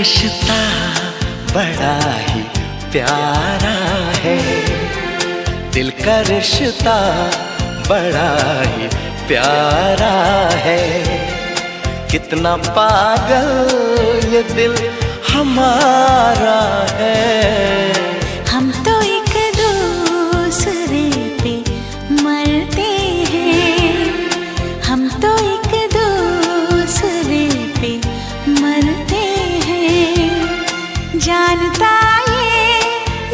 रिश्ता बड़ा ही प्यारा है, दिल का रिश्ता बड़ा ही प्यारा है। कितना पागल ये दिल हमारा है। हम तो एक दूसरे पे मरते हैं, हम तो एक दूसरे पे मरते हैं। जानता ये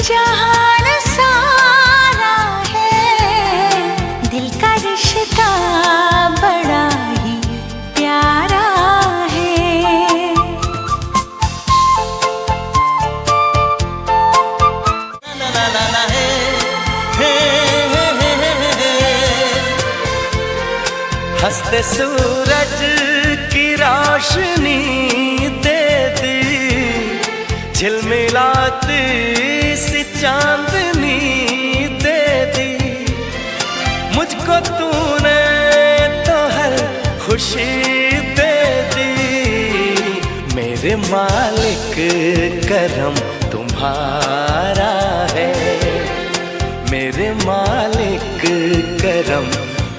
जहान सारा है, दिल का रिश्ता बड़ा ही प्यारा है। हंसते सूरज की रोशनी दे दी, झिलमिलाती सी चांदनी दे दी। मुझको तूने तो हर खुशी दे दी। मेरे मालिक करम तुम्हारा है, मेरे मालिक करम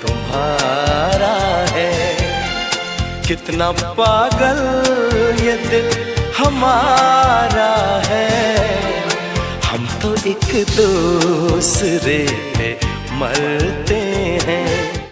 तुम्हारा है। कितना पागल ये दिल हमारा है। हम तो एक दूसरे पे मरते हैं।